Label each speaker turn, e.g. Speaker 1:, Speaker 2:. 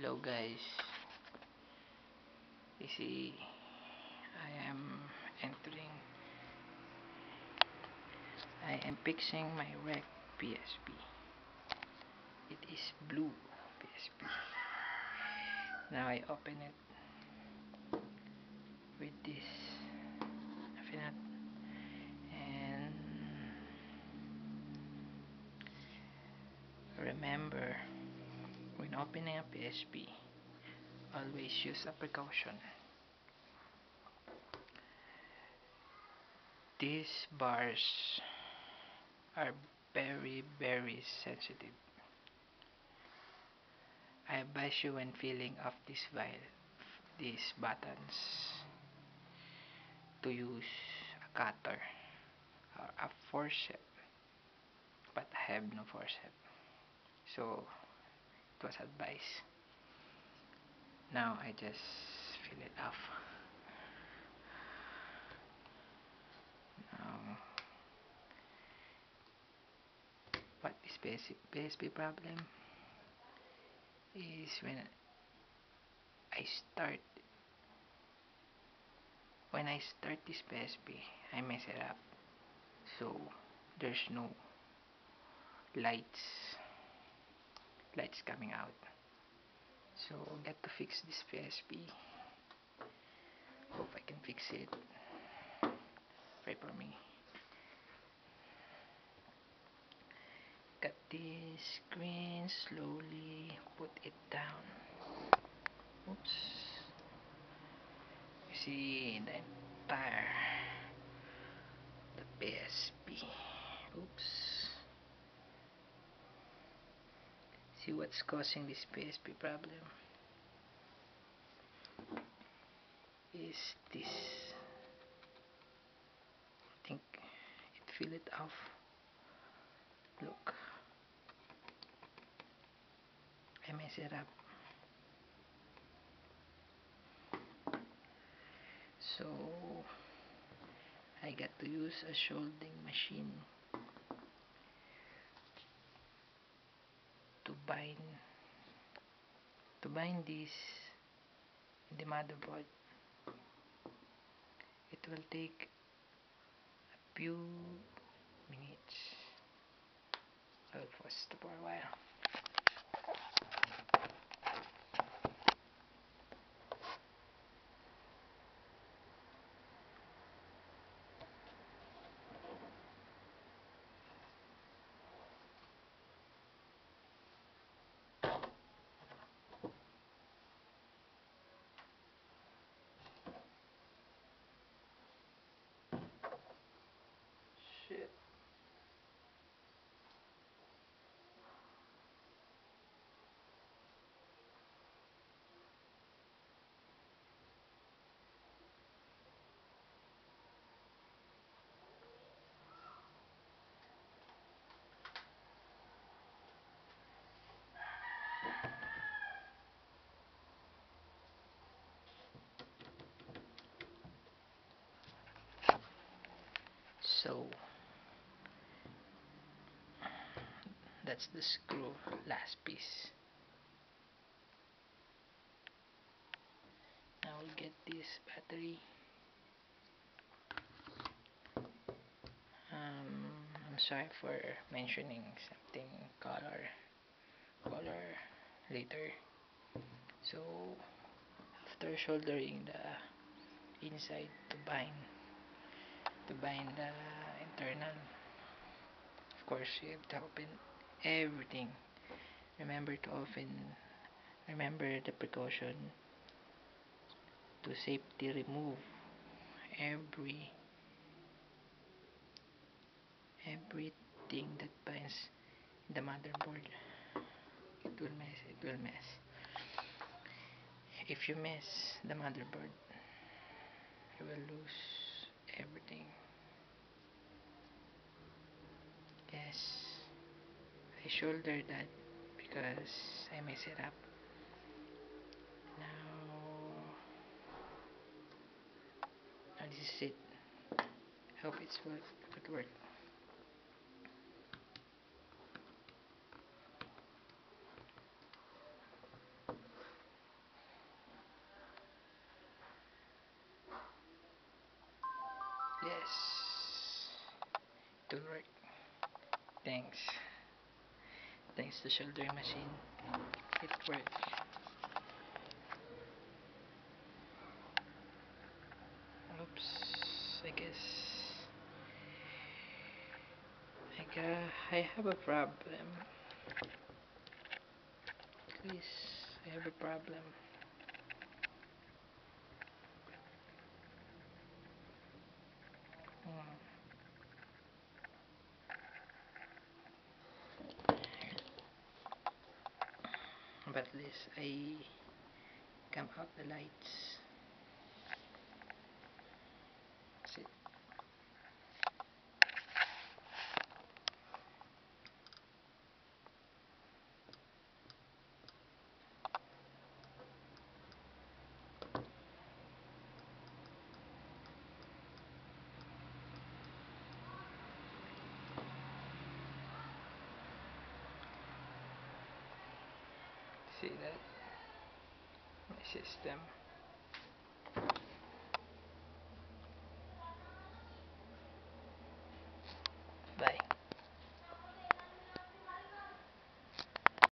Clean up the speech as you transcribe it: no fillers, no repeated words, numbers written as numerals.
Speaker 1: Hello guys, you see I am entering, I am fixing my wreck PSP. It is blue PSP. Now I open it with this Finat, and remember, when opening a PSP, always use a precaution. These bars are very sensitive. I advise you when filling up these buttons to use a cutter or a forceps, but I have no forceps, so it was advised. Now I just fill it off. Now, what is PSP problem is I start when I start this PSP, I mess it up. So there's no lights coming out. So get to fix this PSP. Hope I can fix it. Pray for me. Cut this screen slowly, put it down. Oops. You see the entire the PSP. Oops. See what's causing this PSP problem is this. I think it feel it off. Look, I mess it up. So I got to use a soldering machine to bind this in the motherboard. It will take a few minutes. I'll pause for a while. Shit. So that's the screw last piece. Now we'll get this battery. I'm sorry for mentioning something color later. So after soldering the inside to bind the internal, of course you have to open everything. Remember the precaution to safety remove everything that binds the motherboard. It will mess. If you mess the motherboard, you will lose everything. Yes, I shouldered that because I mess it up. Now this is it. Hope it work. Yes, it will work. Thanks. Thanks to soldering machine, it worked. Oops, I have a problem. Please, I have a problem. Hmm. But at least I come out the lights. See, see that? My system.